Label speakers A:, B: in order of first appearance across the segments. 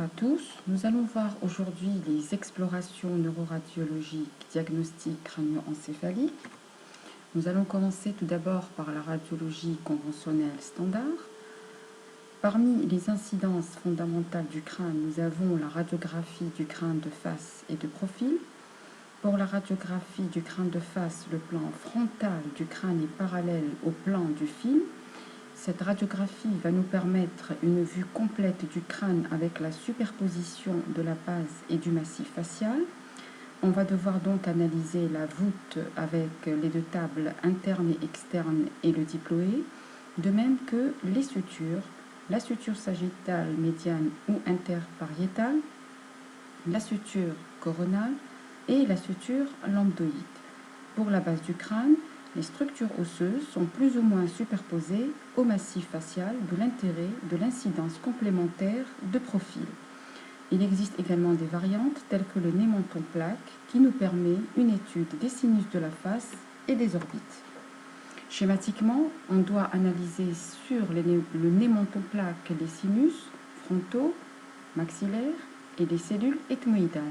A: Bonjour à tous, nous allons voir aujourd'hui les explorations neuroradiologiques diagnostiques crânio-encéphaliques. Nous allons commencer tout d'abord par la radiologie conventionnelle standard. Parmi les incidences fondamentales du crâne, nous avons la radiographie du crâne de face et de profil. Pour la radiographie du crâne de face, le plan frontal du crâne est parallèle au plan du film. Cette radiographie va nous permettre une vue complète du crâne avec la superposition de la base et du massif facial. On va devoir donc analyser la voûte avec les deux tables internes et externes et le diploé, de même que les sutures, la suture sagittale médiane ou interpariétale, la suture coronale et la suture lambdoïde. Pour la base du crâne, les structures osseuses sont plus ou moins superposées au massif facial, de l'intérêt de l'incidence complémentaire de profil. Il existe également des variantes telles que le nez menton plaque qui nous permet une étude des sinus de la face et des orbites. Schématiquement, on doit analyser sur le nez menton plaque les sinus frontaux, maxillaires et les cellules ethmoïdales.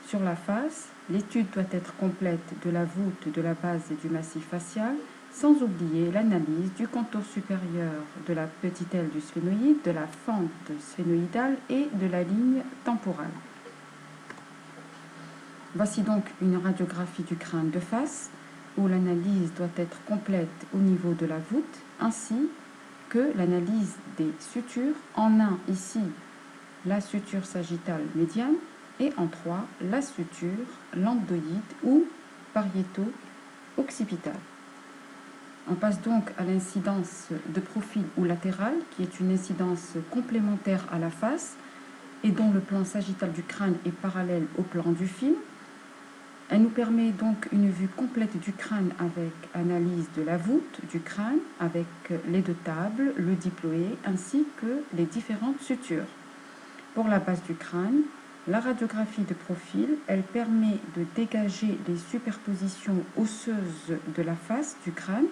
A: Sur la face, l'étude doit être complète de la voûte, de la base et du massif facial, sans oublier l'analyse du contour supérieur de la petite aile du sphénoïde, de la fente sphénoïdale et de la ligne temporale. Voici donc une radiographie du crâne de face, où l'analyse doit être complète au niveau de la voûte, ainsi que l'analyse des sutures, en un ici la suture sagittale médiane, et en 3, la suture lambdoïde ou pariéto-occipitale. On passe donc à l'incidence de profil ou latérale, qui est une incidence complémentaire à la face et dont le plan sagittal du crâne est parallèle au plan du film. Elle nous permet donc une vue complète du crâne avec analyse de la voûte du crâne, avec les deux tables, le diploé ainsi que les différentes sutures. Pour la base du crâne, la radiographie de profil, elle permet de dégager les superpositions osseuses de la face du crâne.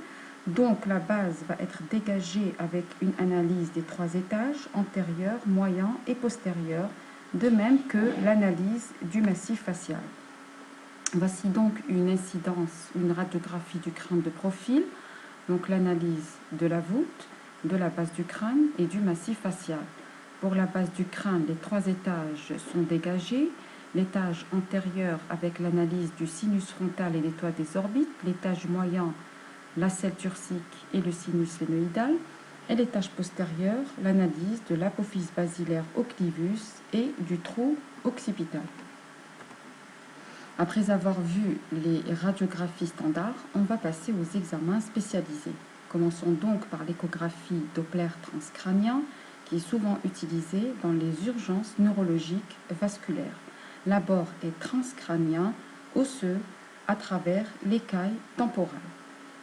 A: Donc la base va être dégagée avec une analyse des 3 étages, antérieur, moyen et postérieur, de même que l'analyse du massif facial. Voici donc une radiographie du crâne de profil, donc l'analyse de la voûte, de la base du crâne et du massif facial. Pour la base du crâne, les 3 étages sont dégagés. L'étage antérieur avec l'analyse du sinus frontal et des toits des orbites, l'étage moyen, la selle turcique et le sinus sphénoïdal, et l'étage postérieur, l'analyse de l'apophyse basilaire occlusus et du trou occipital. Après avoir vu les radiographies standards, on va passer aux examens spécialisés. Commençons donc par l'échographie Doppler transcrânien, qui est souvent utilisée dans les urgences neurologiques vasculaires. L'abord est transcrânien, osseux, à travers l'écaille temporale.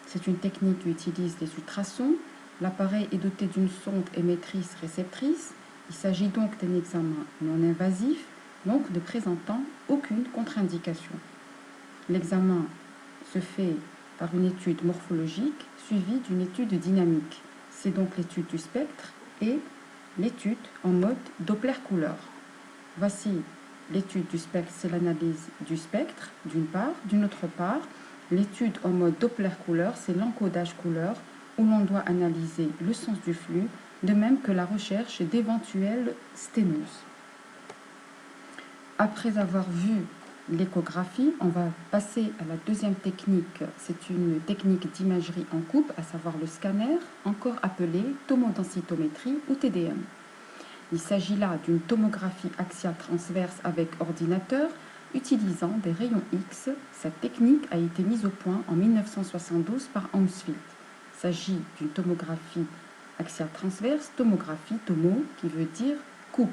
A: C'est une technique qui utilise les ultrasons. L'appareil est doté d'une sonde émettrice-réceptrice. Il s'agit donc d'un examen non invasif, donc ne présentant aucune contre-indication. L'examen se fait par une étude morphologique suivie d'une étude dynamique. C'est donc l'étude du spectre et l'étude en mode Doppler couleur. Voici l'étude du spectre, c'est l'analyse du spectre d'une part. D'une autre part, l'étude en mode Doppler couleur, c'est l'encodage couleur où l'on doit analyser le sens du flux, de même que la recherche d'éventuelles sténoses. Après avoir vu l'échographie, on va passer à la deuxième technique. C'est une technique d'imagerie en coupe, à savoir le scanner, encore appelé tomodensitométrie ou TDM. Il s'agit là d'une tomographie axiale transverse avec ordinateur utilisant des rayons X. Cette technique a été mise au point en 1972 par Hounsfield. Il s'agit d'une tomographie axiale transverse, tomographie, tomo, qui veut dire coupe.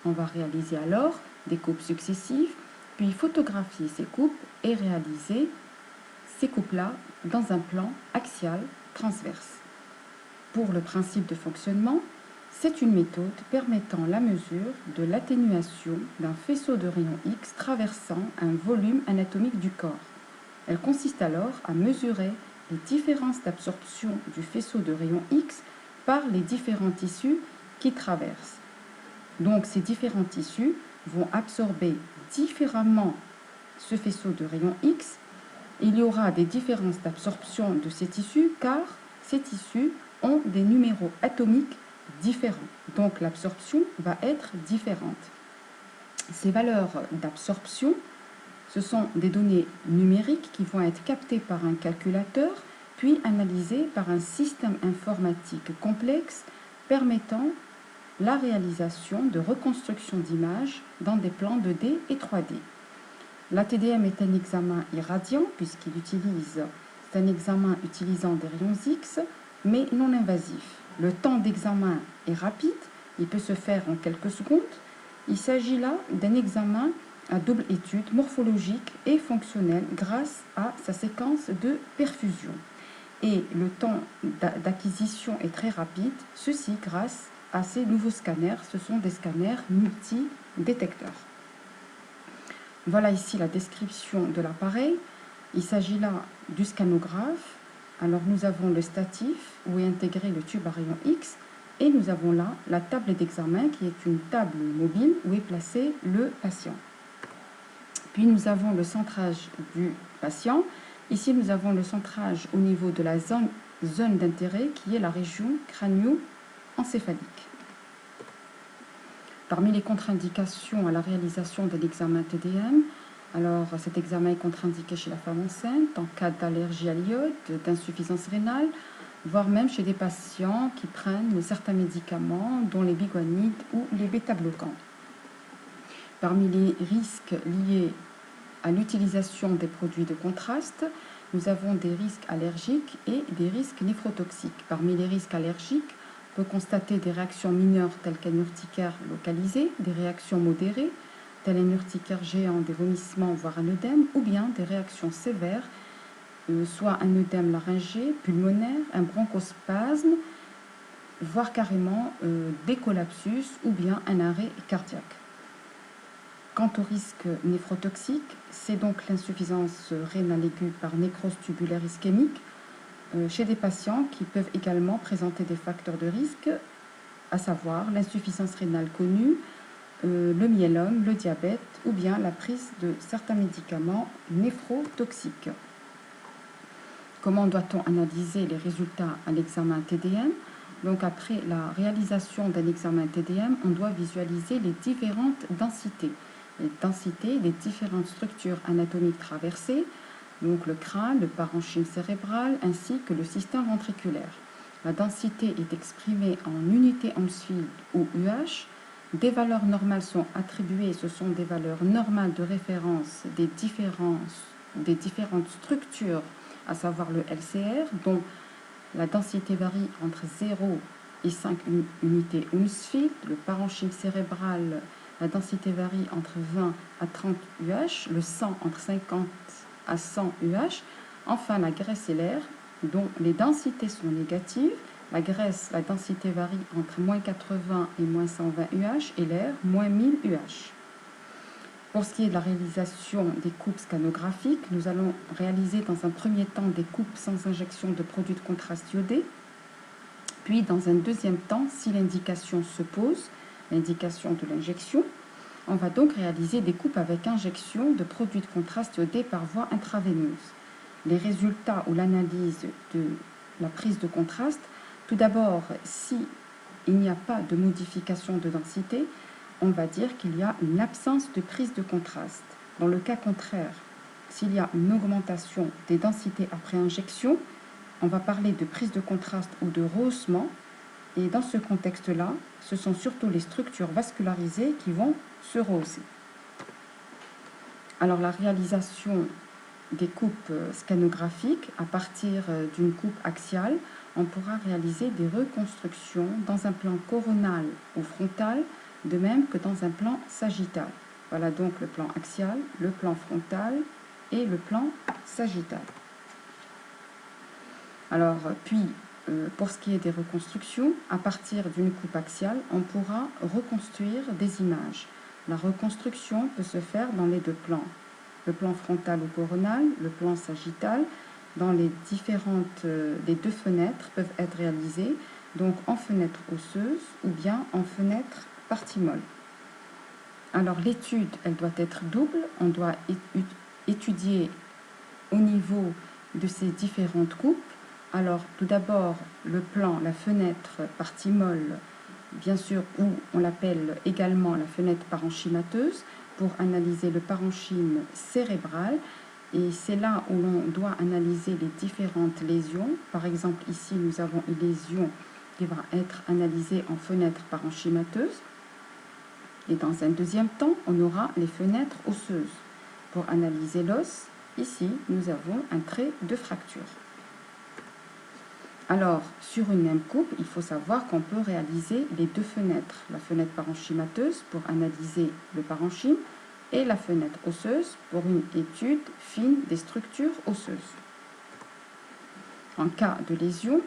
A: On va réaliser alors des coupes successives, puis photographier ces coupes et réaliser ces coupes-là dans un plan axial transverse. Pour le principe de fonctionnement, c'est une méthode permettant la mesure de l'atténuation d'un faisceau de rayons X traversant un volume anatomique du corps. Elle consiste alors à mesurer les différences d'absorption du faisceau de rayons X par les différents tissus qui traversent. Donc ces différents tissus vont absorber différemment ce faisceau de rayons X. Il y aura des différences d'absorption de ces tissus car ces tissus ont des numéros atomiques différents. Donc l'absorption va être différente. Ces valeurs d'absorption, ce sont des données numériques qui vont être captées par un calculateur puis analysées par un système informatique complexe permettant la réalisation de reconstruction d'images dans des plans 2D et 3D. La TDM est un examen irradiant c'est un examen utilisant des rayons X, mais non invasif. Le temps d'examen est rapide, il peut se faire en quelques secondes. Il s'agit là d'un examen à double étude morphologique et fonctionnelle grâce à sa séquence de perfusion. Et le temps d'acquisition est très rapide, ceci grâce à ces nouveaux scanners. Ce sont des scanners multi-détecteurs. Voilà ici la description de l'appareil. Il s'agit là du scanographe. Alors nous avons le statif où est intégré le tube à rayon X et nous avons là la table d'examen qui est une table mobile où est placé le patient. Puis nous avons le centrage du patient. Ici nous avons le centrage au niveau de la zone d'intérêt qui est la région crânio-encéphalique. Parmi les contre-indications à la réalisation de l'examen TDM, alors cet examen est contre-indiqué chez la femme enceinte en cas d'allergie à l'iode, d'insuffisance rénale, voire même chez des patients qui prennent certains médicaments dont les biguanides ou les bêta-bloquants. Parmi les risques liés à l'utilisation des produits de contraste, nous avons des risques allergiques et des risques néphrotoxiques. Parmi les risques allergiques, on peut constater des réactions mineures telles qu'une urticaire localisée, des réactions modérées telles une urticaire géant, des vomissements voire un œdème, ou bien des réactions sévères, soit un œdème laryngé, pulmonaire, un bronchospasme, voire carrément des collapsus ou bien un arrêt cardiaque. Quant au risque néphrotoxique, c'est donc l'insuffisance rénale aiguë par nécrose tubulaire ischémique chez des patients qui peuvent également présenter des facteurs de risque, à savoir l'insuffisance rénale connue, le myélome, le diabète ou bien la prise de certains médicaments néphrotoxiques. Comment doit-on analyser les résultats à l'examen TDM? Donc après la réalisation d'un examen TDM, on doit visualiser les différentes densités. Les densités des différentes structures anatomiques traversées, donc le crâne, le parenchyme cérébral ainsi que le système ventriculaire. La densité est exprimée en unité Ohmsfield ou UH. Des valeurs normales sont attribuées, ce sont des valeurs normales de référence des différentes structures, à savoir le LCR, dont la densité varie entre 0 et 5 unités Ohmsfield. Le parenchyme cérébral, la densité varie entre 20 à 30 UH, le sang entre 50 à 100 UH. Enfin, la graisse et l'air, dont les densités sont négatives. La graisse, la densité varie entre moins 80 et moins 120 UH et l'air, moins 1000 UH. Pour ce qui est de la réalisation des coupes scanographiques, nous allons réaliser dans un premier temps des coupes sans injection de produits de contraste iodé. Puis, dans un deuxième temps, si l'indication se pose, l'indication de l'injection, on va donc réaliser des coupes avec injection de produits de contraste iodé par voie intraveineuse. Les résultats ou l'analyse de la prise de contraste, tout d'abord, si il n'y a pas de modification de densité, on va dire qu'il y a une absence de prise de contraste. Dans le cas contraire, s'il y a une augmentation des densités après injection, on va parler de prise de contraste ou de rehaussement. Et dans ce contexte-là, ce sont surtout les structures vascularisées qui vont se rehausser. Alors la réalisation des coupes scanographiques, à partir d'une coupe axiale, on pourra réaliser des reconstructions dans un plan coronal ou frontal, de même que dans un plan sagittal. Voilà donc le plan axial, le plan frontal et le plan sagittal. Alors, puis, pour ce qui est des reconstructions, à partir d'une coupe axiale, on pourra reconstruire des images. La reconstruction peut se faire dans les deux plans. Le plan frontal ou coronal, le plan sagittal, dans les deux fenêtres peuvent être réalisées, donc en fenêtre osseuse ou bien en fenêtre partie molle. Alors l'étude, elle doit être double. On doit étudier au niveau de ces différentes coupes. Alors tout d'abord, le plan, la fenêtre partie molle, bien sûr, où on l'appelle également la fenêtre parenchymateuse, pour analyser le parenchyme cérébral. Et c'est là où l'on doit analyser les différentes lésions. Par exemple, ici, nous avons une lésion qui va être analysée en fenêtre parenchymateuse. Et dans un deuxième temps, on aura les fenêtres osseuses. Pour analyser l'os, ici, nous avons un trait de fracture. Alors, sur une même coupe, il faut savoir qu'on peut réaliser les deux fenêtres. La fenêtre parenchymateuse pour analyser le parenchyme et la fenêtre osseuse pour une étude fine des structures osseuses. En cas de lésion,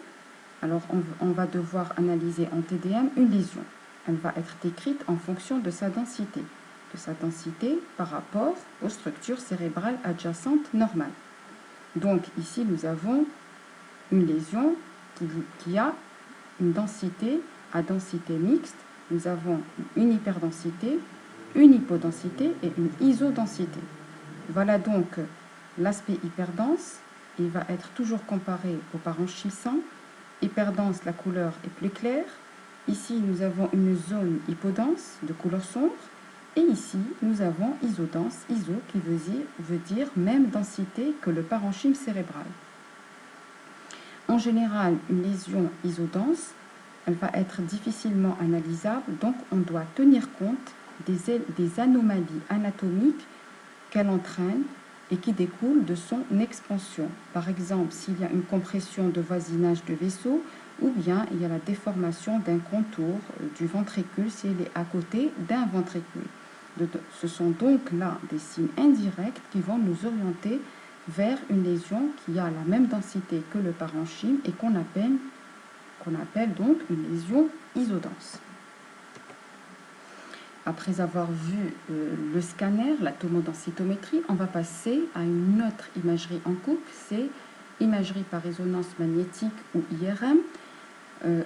A: alors on va devoir analyser en TDM une lésion. Elle va être décrite en fonction de sa densité par rapport aux structures cérébrales adjacentes normales. Donc ici, nous avons une lésion qui a une densité à densité mixte. Nous avons une hyperdensité, une hypodensité et une isodensité. Voilà donc l'aspect hyperdense. Il va être toujours comparé au parenchyme sain. Hyperdense, la couleur est plus claire. Ici, nous avons une zone hypodense de couleur sombre. Et ici, nous avons isodense, iso qui veut dire même densité que le parenchyme cérébral. En général, une lésion isodense, elle va être difficilement analysable, donc on doit tenir compte des anomalies anatomiques qu'elle entraîne et qui découlent de son expansion. Par exemple, s'il y a une compression de voisinage de vaisseau, ou bien il y a la déformation d'un contour du ventricule s'il est à côté d'un ventricule. Ce sont donc là des signes indirects qui vont nous orienter vers une lésion qui a la même densité que le parenchyme et qu'on appelle donc une lésion isodense. Après avoir vu le scanner, la tomodensitométrie, on va passer à une autre imagerie en coupe, c'est imagerie par résonance magnétique ou IRM.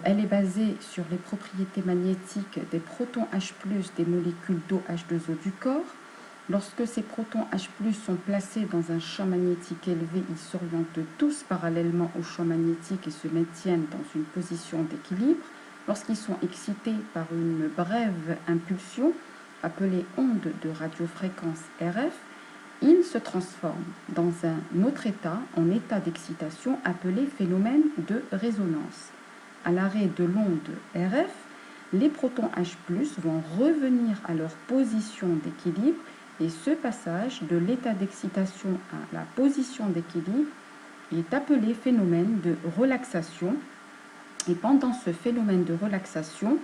A: Elle est basée sur les propriétés magnétiques des protons H+, des molécules d'eau H2O du corps. Lorsque ces protons H+, sont placés dans un champ magnétique élevé, ils s'orientent tous parallèlement au champ magnétique et se maintiennent dans une position d'équilibre. Lorsqu'ils sont excités par une brève impulsion, appelée onde de radiofréquence RF, ils se transforment dans un autre état, en état d'excitation, appelé phénomène de résonance. À l'arrêt de l'onde RF, les protons H+, vont revenir à leur position d'équilibre et ce passage de l'état d'excitation à la position d'équilibre est appelé phénomène de relaxation. Et pendant ce phénomène de relaxation,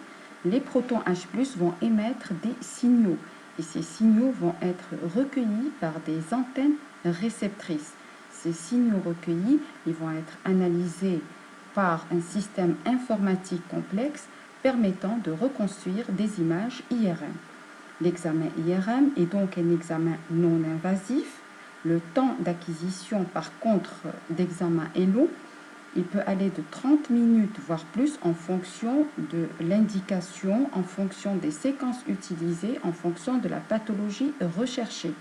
A: les protons H+ vont émettre des signaux. Et ces signaux vont être recueillis par des antennes réceptrices. Ces signaux recueillis, ils vont être analysés par un système informatique complexe permettant de reconstruire des images IRM. L'examen IRM est donc un examen non invasif. Le temps d'acquisition, par contre, d'examen est long. Il peut aller de 30 minutes, voire plus, en fonction de l'indication, en fonction des séquences utilisées, en fonction de la pathologie recherchée.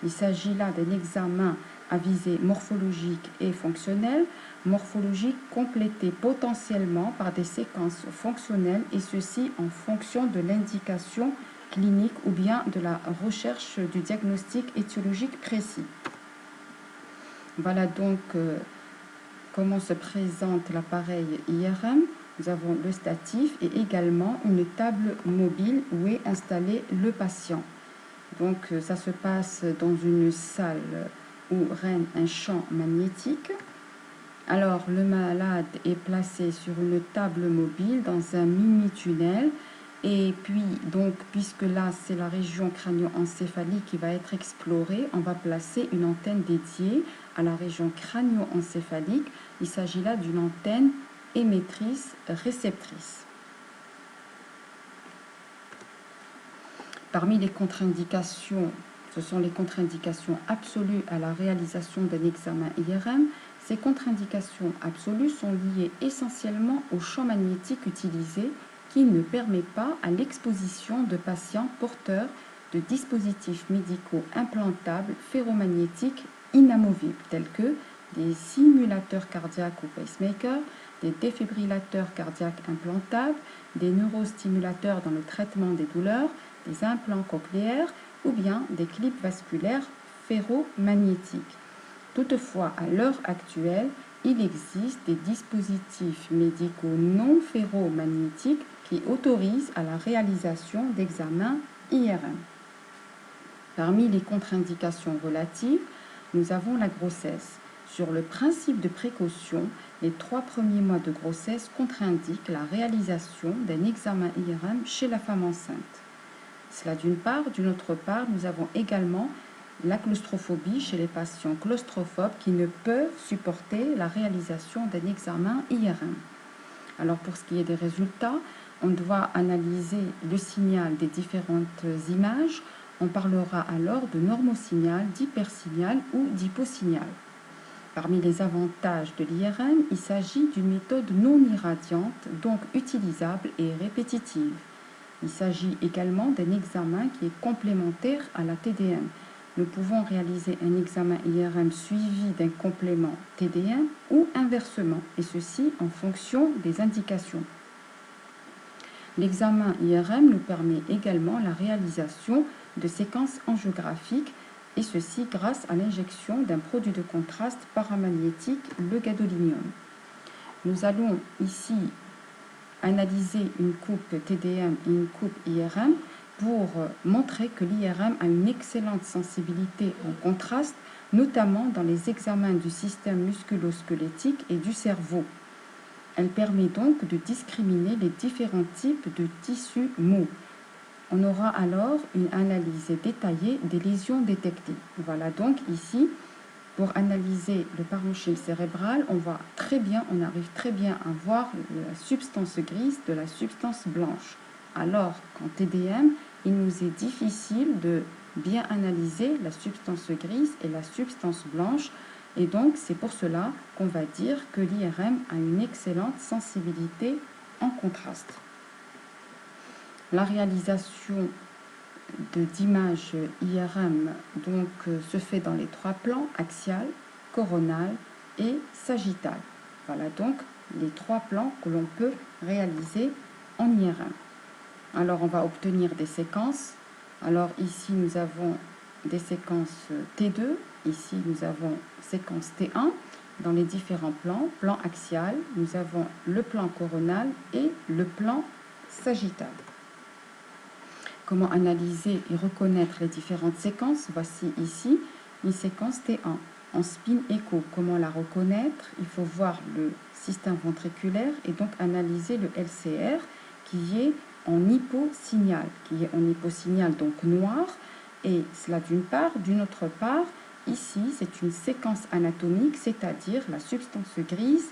A: Il s'agit là d'un examen à visée morphologique et fonctionnelle, morphologique complété potentiellement par des séquences fonctionnelles, et ceci en fonction de l'indication clinique ou bien de la recherche du diagnostic étiologique précis. Voilà donc comment se présente l'appareil IRM. Nous avons le statif et également une table mobile où est installé le patient. Donc ça se passe dans une salle où règne un champ magnétique. Alors le malade est placé sur une table mobile dans un mini-tunnel. Et puis, donc, puisque là, c'est la région crânio-encéphalique qui va être explorée, on va placer une antenne dédiée à la région crânio-encéphalique. Il s'agit là d'une antenne émettrice-réceptrice. Parmi les contre-indications, ce sont les contre-indications absolues à la réalisation d'un examen IRM. Ces contre-indications absolues sont liées essentiellement au champ magnétique utilisé qui ne permet pas à l'exposition de patients porteurs de dispositifs médicaux implantables ferromagnétiques inamovibles, tels que des simulateurs cardiaques ou pacemakers, des défibrillateurs cardiaques implantables, des neurostimulateurs dans le traitement des douleurs, des implants cochléaires ou bien des clips vasculaires ferromagnétiques. Toutefois, à l'heure actuelle, il existe des dispositifs médicaux non ferromagnétiques qui autorisent à la réalisation d'examens IRM. Parmi les contre-indications relatives, nous avons la grossesse. Sur le principe de précaution, les 3 premiers mois de grossesse contre-indiquent la réalisation d'un examen IRM chez la femme enceinte. Cela d'une part. D'une autre part, nous avons également la claustrophobie chez les patients claustrophobes qui ne peuvent supporter la réalisation d'un examen IRM. Alors pour ce qui est des résultats, on doit analyser le signal des différentes images. On parlera alors de normosignal, d'hypersignal ou d'hyposignal. Parmi les avantages de l'IRM, il s'agit d'une méthode non irradiante, donc utilisable et répétitive. Il s'agit également d'un examen qui est complémentaire à la TDM. Nous pouvons réaliser un examen IRM suivi d'un complément TDM ou inversement, et ceci en fonction des indications. L'examen IRM nous permet également la réalisation de séquences angiographiques, et ceci grâce à l'injection d'un produit de contraste paramagnétique, le gadolinium. Nous allons ici analyser une coupe TDM et une coupe IRM pour montrer que l'IRM a une excellente sensibilité en contraste, notamment dans les examens du système musculo-squelettique et du cerveau. Elle permet donc de discriminer les différents types de tissus mous. On aura alors une analyse détaillée des lésions détectées. Voilà donc ici, pour analyser le parenchyme cérébral, on arrive très bien à voir la substance grise de la substance blanche. Alors qu'en TDM, il nous est difficile de bien analyser la substance grise et la substance blanche. Et donc, c'est pour cela qu'on va dire que l'IRM a une excellente sensibilité en contraste. La réalisation d'images IRM se fait dans les 3 plans, axial, coronal et sagittal. Voilà donc les 3 plans que l'on peut réaliser en IRM. Alors, on va obtenir des séquences. Alors, ici, nous avons des séquences T2. Ici, nous avons séquence T1. Dans les différents plans, plan axial, nous avons le plan coronal et le plan sagittal. Comment analyser et reconnaître les différentes séquences? Voici ici une séquence T1 en spin écho. Comment la reconnaître? Il faut voir le système ventriculaire et donc analyser le LCR qui est en hyposignal, donc noir, et cela d'une part. D'une autre part, ici, c'est une séquence anatomique, c'est-à-dire la substance grise,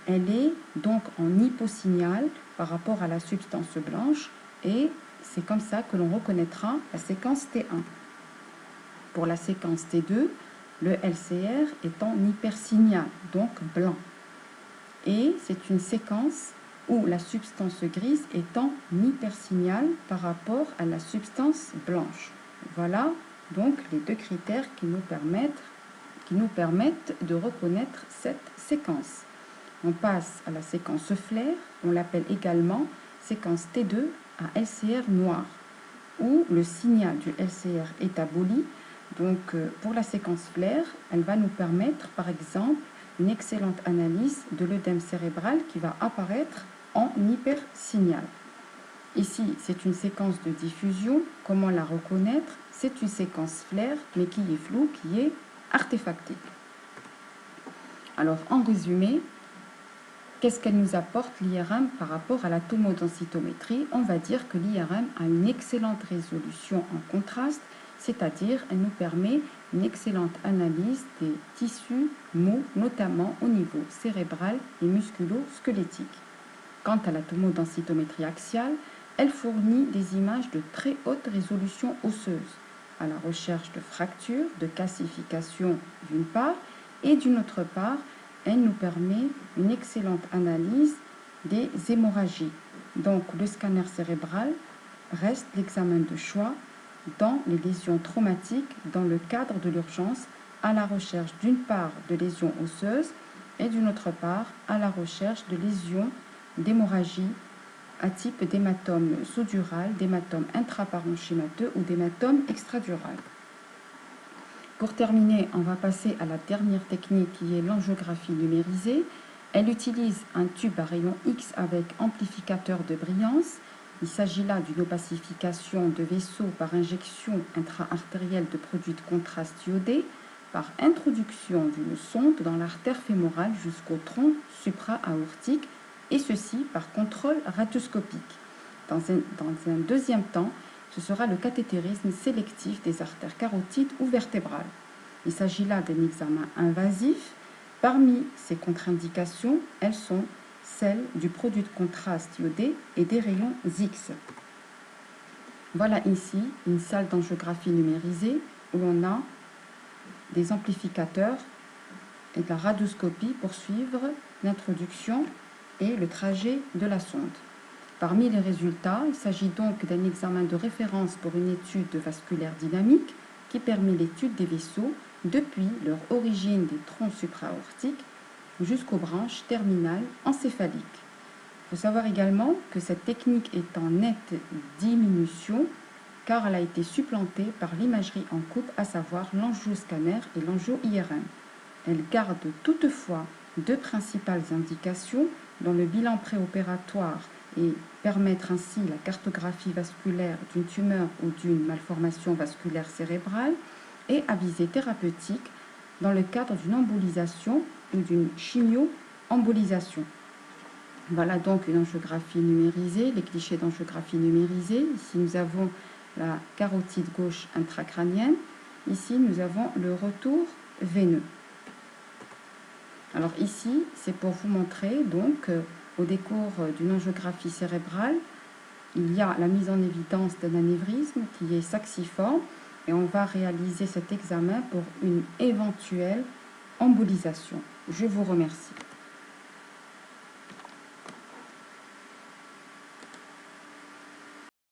A: elle est donc en hyposignal par rapport à la substance blanche, et c'est comme ça que l'on reconnaîtra la séquence T1. Pour la séquence T2, le LCR est en hypersignal, donc blanc. Et c'est une séquence où la substance grise est en hypersignal par rapport à la substance blanche. Voilà donc les 2 critères qui nous permettent de reconnaître cette séquence. On passe à la séquence flair, on l'appelle également séquence T2 à LCR noir, où le signal du LCR est aboli. Donc pour la séquence flair, elle va nous permettre par exemple une excellente analyse de l'œdème cérébral qui va apparaître en hypersignal. Ici, c'est une séquence de diffusion. Comment la reconnaître? C'est une séquence flair, mais qui est floue, qui est artefactique. Alors, en résumé, qu'est-ce qu'elle nous apporte l'IRM par rapport à la tomodensitométrie? On va dire que l'IRM a une excellente résolution en contraste, c'est-à-dire elle nous permet une excellente analyse des tissus mous, notamment au niveau cérébral et musculo-squelettique. Quant à la tomodensitométrie axiale, elle fournit des images de très haute résolution osseuse, à la recherche de fractures, de calcification d'une part, et d'une autre part, elle nous permet une excellente analyse des hémorragies. Donc, le scanner cérébral reste l'examen de choix dans les lésions traumatiques dans le cadre de l'urgence, à la recherche d'une part de lésions osseuses et d'une autre part à la recherche de lésions d'hémorragie à type d'hématome sous-dural, d'hématome intraparenchymateux ou d'hématome extradural. Pour terminer, on va passer à la dernière technique qui est l'angiographie numérisée. Elle utilise un tube à rayon X avec amplificateur de brillance. Il s'agit là d'une opacification de vaisseaux par injection intra-artérielle de produits de contraste iodé par introduction d'une sonde dans l'artère fémorale jusqu'au tronc supra-aortique, et ceci par contrôle radioscopique. Dans un deuxième temps, ce sera le cathétérisme sélectif des artères carotides ou vertébrales. Il s'agit là d'un examen invasif. Parmi ces contre-indications, elles sont celles du produit de contraste iodé et des rayons X. Voilà ici une salle d'angiographie numérisée où l'on a des amplificateurs et de la radioscopie pour suivre l'introduction et le trajet de la sonde. Parmi les résultats, il s'agit donc d'un examen de référence pour une étude vasculaire dynamique qui permet l'étude des vaisseaux depuis leur origine des troncs supraaortiques jusqu'aux branches terminales encéphaliques. Il faut savoir également que cette technique est en nette diminution car elle a été supplantée par l'imagerie en coupe, à savoir l'angioscanner et l'angio-IRM. Elle garde toutefois deux principales indications dont le bilan préopératoire et permettre ainsi la cartographie vasculaire d'une tumeur ou d'une malformation vasculaire cérébrale et à visée thérapeutique dans le cadre d'une embolisation ou d'une chimio-embolisation. Voilà donc une angiographie numérisée, les clichés d'angiographie numérisée. Ici, nous avons la carotide gauche intracrânienne. Ici, nous avons le retour veineux. Alors ici, c'est pour vous montrer donc au décours d'une angiographie cérébrale, il y a la mise en évidence d'un anévrisme qui est saxiforme et on va réaliser cet examen pour une éventuelle embolisation. Je vous remercie.